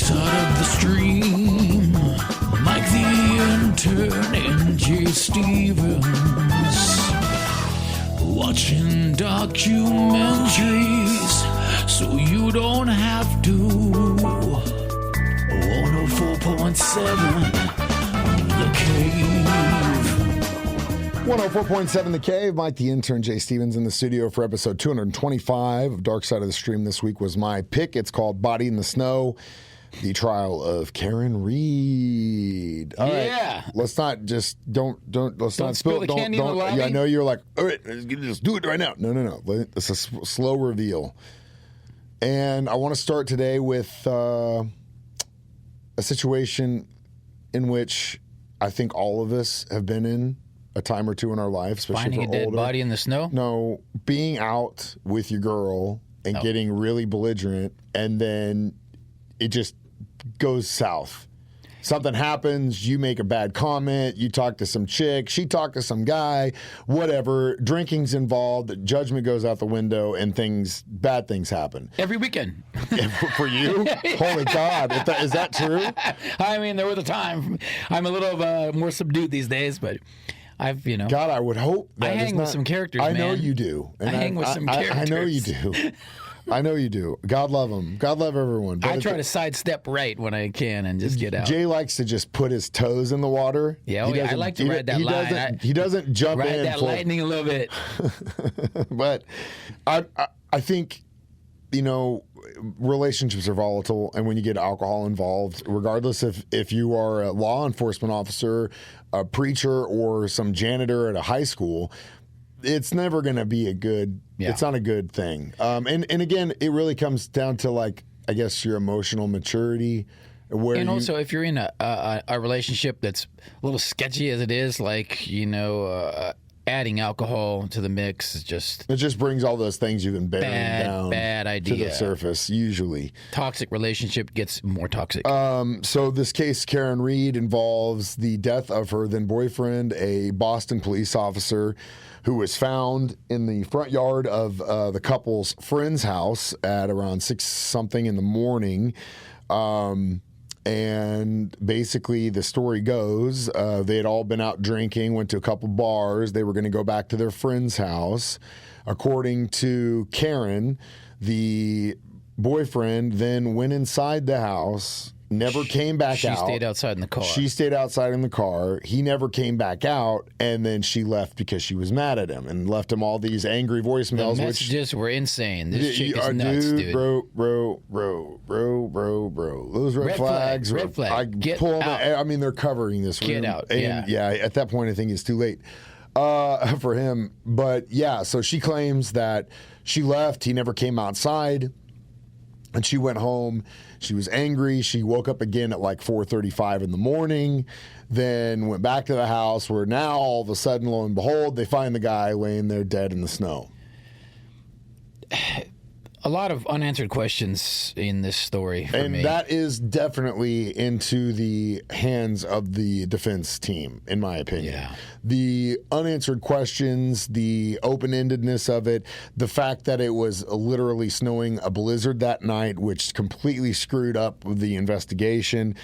side of the stream, Mike the Intern and Jay Stevens, watching documentaries so you don't have to. 104.7 The Cave. 104.7 The Cave. Mike the Intern, Jay Stevens in the studio for episode 225 of Dark Side of the Stream. This week was my pick. It's called Body in the Snow, the trial of Karen Reed. All right, let's not just don't spill the candy in the lobby. Yeah, I know you're like, all right, let's just do it right now. No. It's a slow reveal, and I want to start today with a situation in which I think all of us have been in a time or two in our life, especially finding for a dead older. body in the snow. No, being out with your girl and getting really belligerent, and then it just goes south. Something happens, you make a bad comment, you talk to some chick, she talked to some guy, whatever, drinking's involved, judgment goes out the window, and bad things happen. Every weekend. For you? Holy God. Is that true? I mean, there was a time. I'm a little more subdued these days, but I've, God, I would hope that I hang with some characters, I man. know you do. And I hang with some characters. I know you do. I know you do. God love them. God love everyone. But I try to sidestep right when I can and just get out. Jay likes to just put his toes in the water. Yeah, I like to ride that line. He doesn't jump in. Ride that lightning a little bit. But I think, relationships are volatile, and when you get alcohol involved, regardless if you are a law enforcement officer, a preacher, or some janitor at a high school, it's never going to be it's not a good thing. And again, it really comes down to, I guess, your emotional maturity. Also, if you're in a relationship that's a little sketchy as it is, adding alcohol to the mix is just... It just brings all those things you've been burying down bad idea. to the surface, usually. Toxic relationship gets more toxic. So this case, Karen Reed, involves the death of her then boyfriend, a Boston police officer who was found in the front yard of the couple's friend's house at around 6-something in the morning. And basically, the story goes, they had all been out drinking, went to a couple bars. They were going to go back to their friend's house. According to Karen, the boyfriend then went inside the house, never came back out. She stayed outside in the car. She stayed outside in the car. He never came back out, and then she left because she was mad at him and left him all these angry voicemails. The messages were insane. This chick is nuts, dude. Bro. Those red flags. Red flag. Get out. They're covering this room. Get out. And at that point, I think it's too late for him. But yeah, so she claims that she left. He never came outside. And she went home. She was angry. She woke up again at 4:35 in the morning, then went back to the house where now all of a sudden, lo and behold, they find the guy laying there dead in the snow. A lot of unanswered questions in this story for me. And that is definitely into the hands of the defense team, in my opinion. Yeah. The unanswered questions, the open-endedness of it, the fact that it was literally snowing a blizzard that night, which completely screwed up the investigation.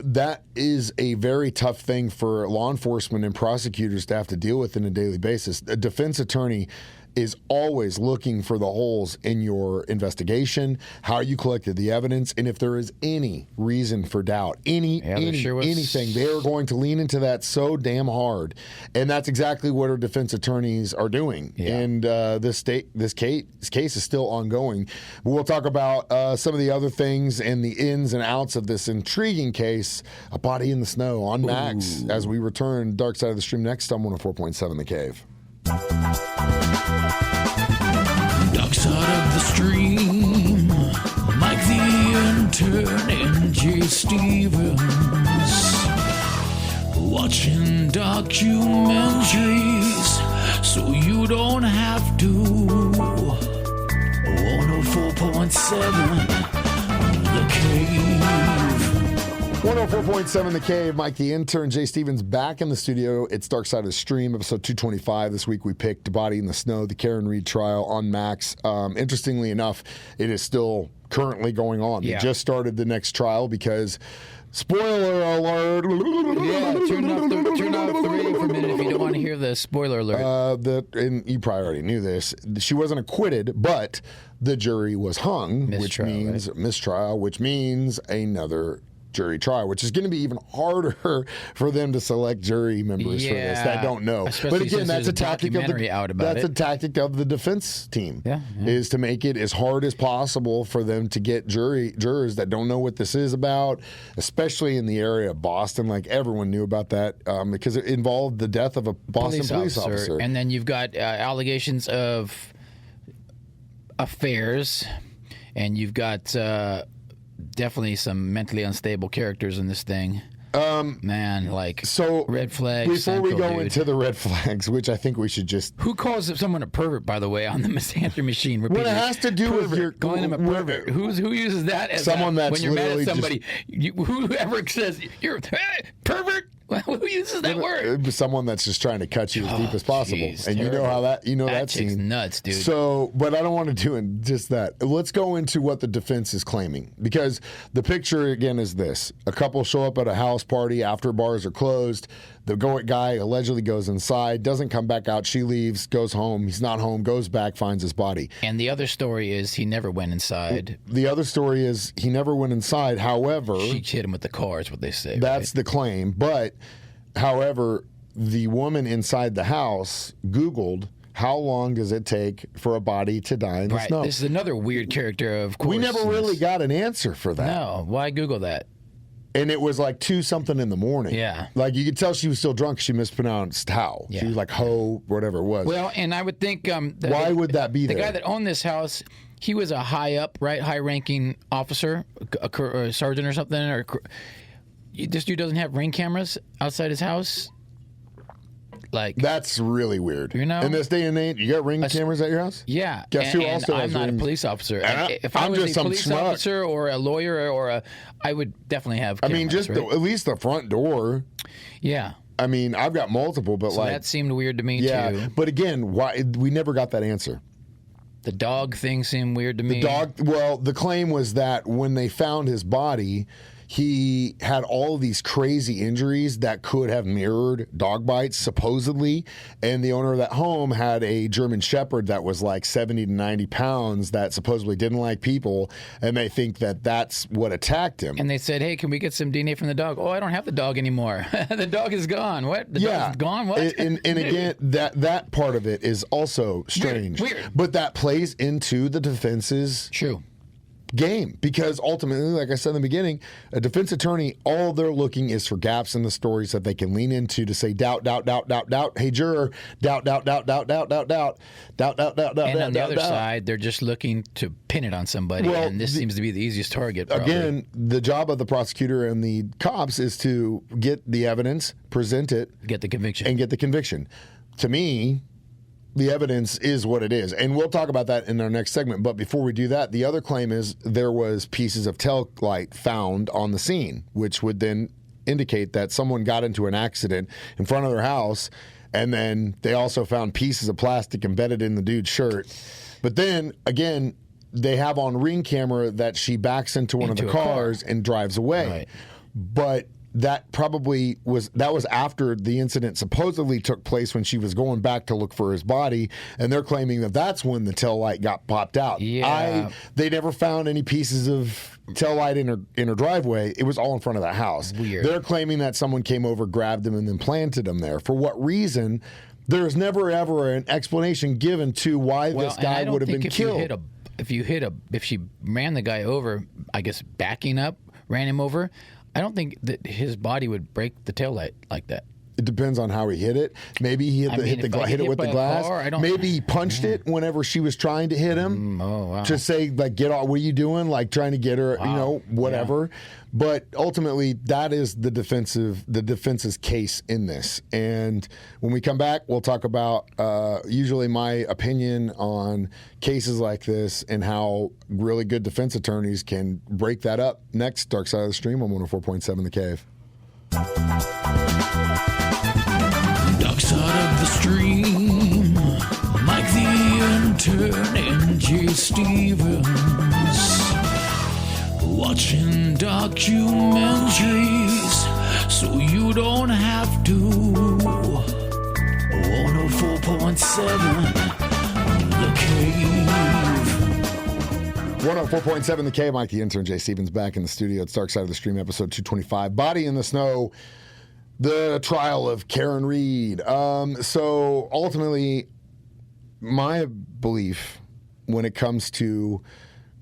That is a very tough thing for law enforcement and prosecutors to have to deal with on a daily basis. A defense attorney is always looking for the holes in your investigation, how you collected the evidence, and if there is any reason for doubt, anything, they are going to lean into that so damn hard. And that's exactly what our defense attorneys are doing. Yeah. And this case is still ongoing. We'll talk about some of the other things and the ins and outs of this intriguing case, A Body in the Snow on Max, as we return Dark Side of the Stream next on 104.7 The Cave. Dark Side of the Stream, Mike the Intern and Jay Stevens, watching documentaries so you don't have to. 104.7 The Cave. 104.7 The Cave. Mike the Intern, Jay Stevens back in the studio. It's Dark Side of the Stream, episode 225. This week we picked Body in the Snow, the Karen Reed trial on Max. Interestingly enough, it is still currently going on. Yeah. They just started the next trial because, spoiler alert. Yeah, turn off the radio for a minute if you don't want to hear the spoiler alert. And you probably already knew this. She wasn't acquitted, but the jury was hung, which means mistrial, which means another jury trial, which is going to be even harder for them to select jury members for this that don't know. Especially but again, that's a tactic of the tactic of the defense team. Yeah. Is to make it as hard as possible for them to get jurors that don't know what this is about, especially in the area of Boston. Like everyone knew about that because it involved the death of a Boston police officer. And then you've got allegations of affairs, and you've got definitely some mentally unstable characters in this thing. Man, like red flags. Before we go into the red flags, which I think we should just... Who calls someone a pervert, by the way, on the misandry machine? What it has to do with your... Calling him a pervert. Who uses that as someone that's when you're mad at somebody? Just, whoever says, you're a pervert? Who uses that word? Someone that's just trying to cut you as deep as possible. Geez, and terrible. You know how that that scene. Chick's nuts, dude. So, but I don't want to do just that. Let's go into what the defense is claiming, because the picture again is this: a couple show up at a house party after bars are closed. The guy allegedly goes inside, doesn't come back out. She leaves, goes home. He's not home, goes back, finds his body. And the other story is he never went inside. The other story is he never went inside. However, she hit him with the car, is what they say. That's right? the claim. But, however, the woman inside the house Googled, how long does it take for a body to die in the snow? This is another weird character, of course. We never really got an answer for that. No. Why Google that? And it was like 2-something in the morning. Yeah. Like you could tell she was still drunk. She mispronounced how. Yeah. She was like ho, whatever it was. Well, and I would think... why would that be the there? guy that owned this house, he was a high-ranking officer, a sergeant or something. Or this dude doesn't have ring cameras outside his house. Like that's really weird. You know, in this day and age, you got ring cameras at your house? Yeah. Guess who also has I'm not rings? a police officer. If I I'm was just a police schmuck. officer or a lawyer I would definitely have cameras, just right? at least the front door. Yeah. I mean, I've got multiple, but so that seemed weird to me too. But again, why we never got that answer. The dog thing seemed weird to me. The claim was that when they found his body, he had all of these crazy injuries that could have mirrored dog bites, supposedly. And the owner of that home had a German Shepherd that was like 70 to 90 pounds that supposedly didn't like people. And they think that that's what attacked him. And they said, hey, can we get some DNA from the dog? Oh, I don't have the dog anymore. The dog is gone. What? The dog's gone? What? And again, that part of it is also strange. Weird. But that plays into the defense's game, because ultimately, like I said in the beginning, a defense attorney, all they're looking is for gaps in the stories that they can lean into to say doubt. Hey, juror, doubt. And on the other side, they're just looking to pin it on somebody, and this seems to be the easiest target. Probably. Again, the job of the prosecutor and the cops is to get the evidence, present it, get the conviction, and get the conviction. To me, the evidence is what it is. And we'll talk about that in our next segment. But before we do that, the other claim is there was pieces of tail light found on the scene, which would then indicate that someone got into an accident in front of their house. And then they also found pieces of plastic embedded in the dude's shirt. But then, again, they have on ring camera that she backs into one of the cars and drives away. Right. But that probably was after the incident supposedly took place, when she was going back to look for his body, and they're claiming that that's when the tail light got popped out. Yeah. They never found any pieces of tail light in her driveway. It was all in front of the house. Weird. They're claiming that someone came over, grabbed them, and then planted them there. For what reason? There's never ever an explanation given to why this guy would have been killed. If she ran the guy over, I guess backing up, ran him over, I don't think that his body would break the taillight like that. It depends on how he hit it. Maybe he hit it with the glass. Maybe he punched it whenever she was trying to hit him. Oh, wow. To say, like, get off, what are you doing? Like, trying to get her, whatever. Yeah. But ultimately, that is the defense's case in this. And when we come back, we'll talk about usually my opinion on cases like this and how really good defense attorneys can break that up. Next, Dark Side of the Stream on 104.7 The Cave. Dark Side of the Stream, Mike the Intern and Jay Stevens. Watching documentaries so you don't have to. 104.7 The Cave. 104.7 The Cave. Mike the Intern, Jay Stevens back in the studio. It's Dark Side of the Stream, episode 225. Body in the Snow. The trial of Karen Reed. So ultimately, my belief when it comes to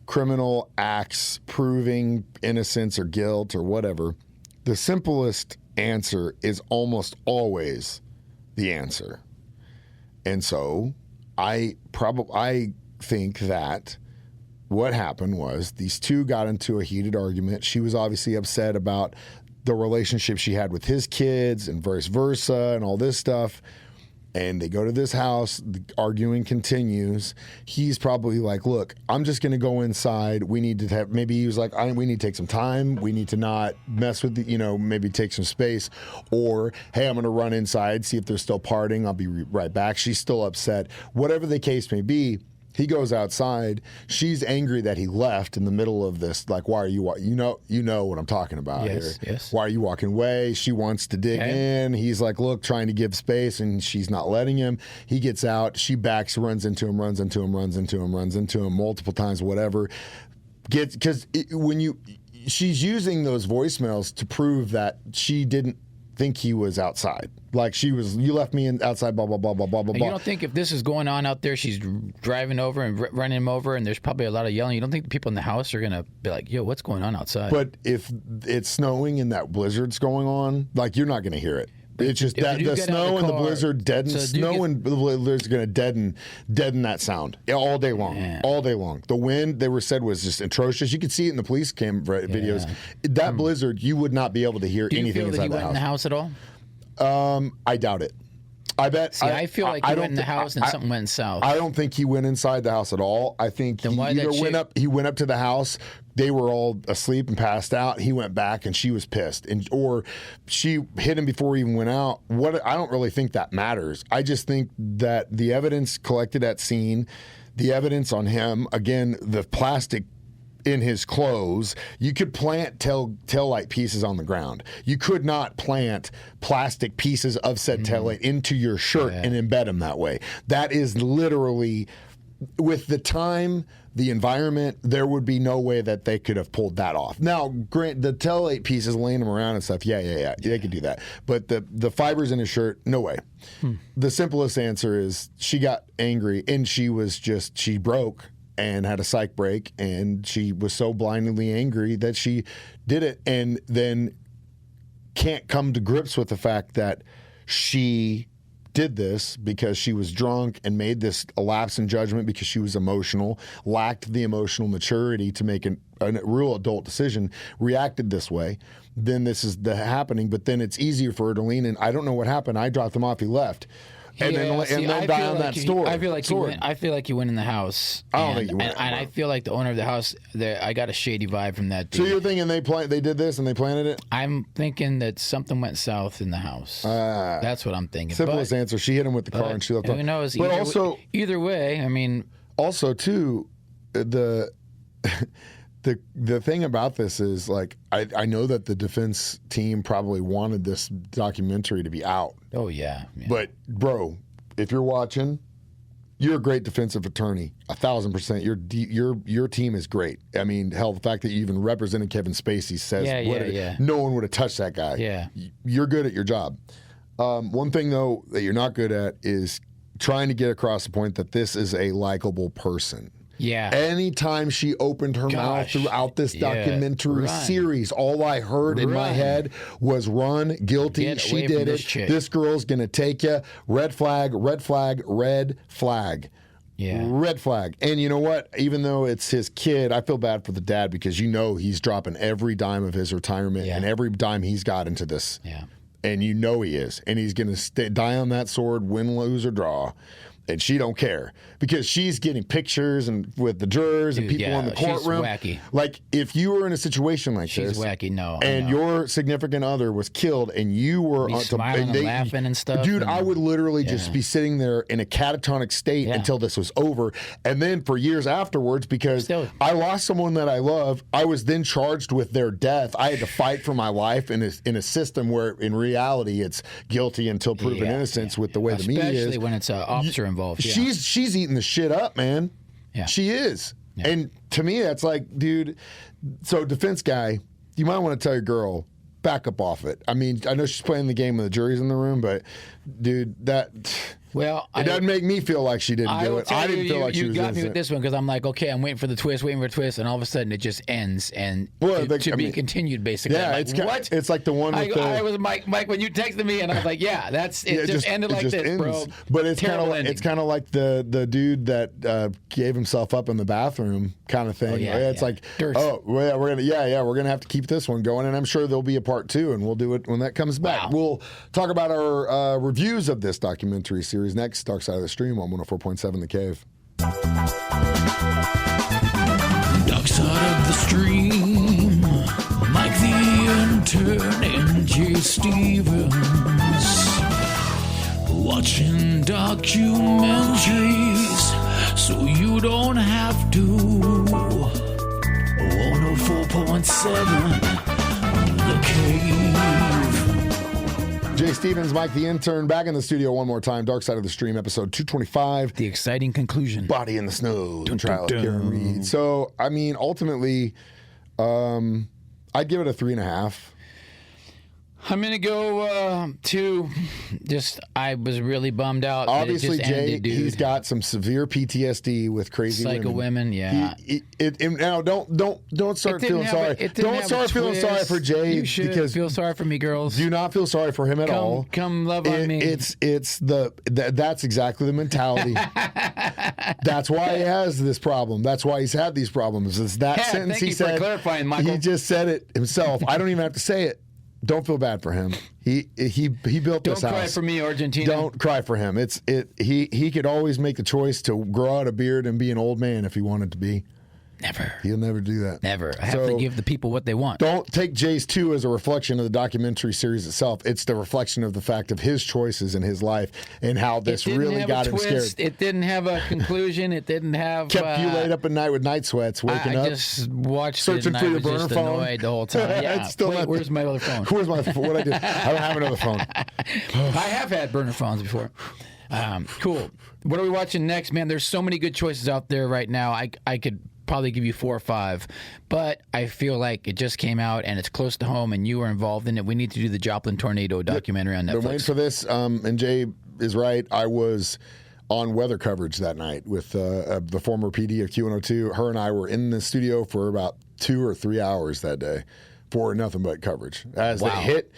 criminal acts proving innocence or guilt or whatever, the simplest answer is almost always the answer. And so I think that what happened was these two got into a heated argument. She was obviously upset about the relationship she had with his kids and vice versa and all this stuff. And they go to this house, the arguing continues. He's probably like, look, I'm just going to go inside. We need to have, maybe he was like, we need to take some time. We need to not mess with maybe take some space. Or, hey, I'm going to run inside, see if they're still partying. I'll be right back. She's still upset. Whatever the case may be, he goes outside. She's angry that he left in the middle of this. Like, why are you? You know what I'm talking about here. Yes. Why are you walking away? She wants to dig in. He's like, look, trying to give space, and she's not letting him. He gets out. She backs, runs into him multiple times. Whatever. She's using those voicemails to prove that she didn't think he was outside. Like you left me outside, blah, blah, blah, blah, blah, blah, blah. You don't think if this is going on out there, she's driving over and running him over and there's probably a lot of yelling, you don't think the people in the house are going to be like, yo, what's going on outside? But if it's snowing and that blizzard's going on, like, you're not going to hear it. It's just that the snow and the blizzard deadens. Snow and the blizzard is going to deaden that sound all day long. Yeah. All day long. The wind, said, was just atrocious. You could see it in the police cam videos. That blizzard, you would not be able to hear anything inside the house. Do you feel that he went in the house at all? I doubt it. I bet. See, I feel like he went in the house and something went south. I don't think he went inside the house at all. I think he went up to the house. They were all asleep and passed out. He went back and she was pissed, or she hit him before he even went out. I don't really think that matters. I just think that the evidence collected at scene, the evidence on him, again, the plastic in his clothes, you could plant taillight pieces on the ground. You could not plant plastic pieces of said taillight into your shirt and embed them that way. That is literally, with the time, the environment, there would be no way that they could have pulled that off. Now, grant the taillight pieces laying them around and stuff, yeah, they could do that. But the fibers in his shirt, no way. The simplest answer is she got angry and she broke and had a psych break, and she was so blindly angry that she did it, and then can't come to grips with the fact that she did this because she was drunk and made this a lapse in judgment because she was emotional, lacked the emotional maturity to make a real adult decision, reacted this way. Then this is the happening, but then it's easier for her to lean in. I don't know what happened. I dropped him off. He left. And then die on that story. I feel like he went in the house. I don't think he went. And I feel like the owner of the house, I got a shady vibe from that dude. So you're thinking they did this and they planted it? I'm thinking that something went south in the house. That's what I'm thinking. Simplest answer. She hit him with the car and she left. Who knows? But either way, I mean. Also, too, the thing about this is, like, I know that the defense team probably wanted this documentary to be out. Oh, yeah. But, bro, if you're watching, you're a great defensive attorney, 1,000%. Your team is great. I mean, hell, the fact that you even represented Kevin Spacey says no one would have touched that guy. Yeah. You're good at your job. One thing, though, that you're not good at is trying to get across the point that this is a likable person. Yeah. Anytime she opened her mouth throughout this documentary series, all I heard in my head was run, guilty, she did it. This girl's going to take you. Red flag, red flag, red flag. Yeah. Red flag. And you know what? Even though it's his kid, I feel bad for the dad because he's dropping every dime of his retirement and every dime he's got into this. Yeah. And he is. And he's going to die on that sword, win, lose, or draw. And she don't care because she's getting pictures and with the jurors and people in the courtroom. She's wacky. Like if you were in a situation like she's this, wacky. No, and your significant other was killed, and you were smiling and laughing and stuff. Dude, I would literally just be sitting there in a catatonic state until this was over, and then for years afterwards, because I lost someone that I love, I was then charged with their death. I had to fight for my life in a system where, in reality, it's guilty until proven innocence with the way the media is. Especially when it's an officer involved. Yeah. She's eating the shit up, man. Yeah. She is. Yeah. And to me, that's like, dude, so defense guy, you might want to tell your girl, back up off it. I mean, I know she's playing the game when the jury's in the room, but dude, it doesn't make me feel like she didn't do it. I didn't feel like she was innocent. You got me with this one because I'm like, okay, I'm waiting for the twist, and all of a sudden it just ends and to be continued, basically. Yeah, like, what? It's like the one with I was Mike when you texted me, and I was like, yeah, it just ended like this, bro. But it's kind of like the dude that gave himself up in the bathroom kind of thing. It's like, we're gonna have to keep this one going, and I'm sure there'll be a part 2, and we'll do it when that comes back. Wow. We'll talk about our reviews of this documentary series next. Dark Side of the Stream on 104.7 The Cave. Dark Side of the Stream, Mike the Intern and Jay Stevens. Watching documentaries so you don't have to. 104.7 The Cave. Jay Stevens, Mike the Intern, back in the studio one more time. Dark Side of the Stream, episode 225. The exciting conclusion. Body in the Snow. The trial of Karen Reed. So, I mean, ultimately, I'd give it a 3.5. I'm going to go 2. I was really bummed out. Obviously, Jay, he's got some severe PTSD with crazy psycho women. Yeah. Now, don't start feeling sorry. Don't start feeling sorry for Jay. You should because feel sorry for me, girls. Do not feel sorry for him at all. Come love on me. That's exactly the mentality. That's why he has this problem. That's why he's had these problems. It's that sentence he said. For clarifying, Michael. He just said it himself. I don't even have to say it. Don't feel bad for him. He built this house. Don't cry for me, Argentina. Don't cry for him. He could always make the choice to grow out a beard and be an old man if he wanted to be. Never. He'll never do that. Never. I have to give the people what they want. Don't take Jay's 2 as a reflection of the documentary series itself. It's the reflection of the fact of his choices in his life and how this really got him scared. It didn't have a conclusion. It didn't have... Kept you laid up at night with night sweats, waking up. I just watched searching it and for I your was burner just phone. annoyed the whole time. Yeah. Where's my other phone? Where's my phone? What I do? I don't have another phone. I have had burner phones before. Cool. What are we watching next, man? There's so many good choices out there right now. I could probably give you 4 or 5, but I feel like it just came out and it's close to home and you were involved in it. We need to do the Joplin Tornado documentary on Netflix. Been waiting for this, and Jay is right. I was on weather coverage that night with the former PD of Q102. Her and I were in the studio for about 2 or 3 hours that day for nothing but coverage. As it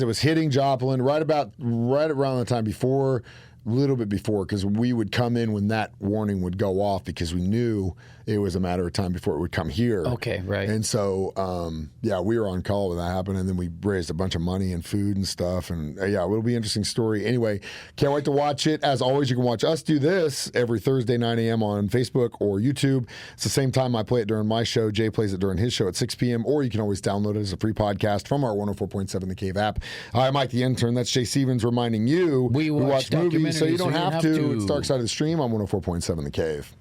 was hitting Joplin, right around the time before, a little bit before, because we would come in when that warning would go off because we knew it was a matter of time before it would come here. Okay, right. And so, we were on call when that happened, and then we raised a bunch of money and food and stuff. And it'll be an interesting story. Anyway, can't wait to watch it. As always, you can watch us do this every Thursday, 9 a.m. on Facebook or YouTube. It's the same time I play it during my show. Jay plays it during his show at 6 p.m., or you can always download it as a free podcast from our 104.7 The Cave app. I'm Mike the Intern. That's Jay Stevens reminding you we watch movies so you don't have to. It's Dark Side of the Stream on 104.7 The Cave.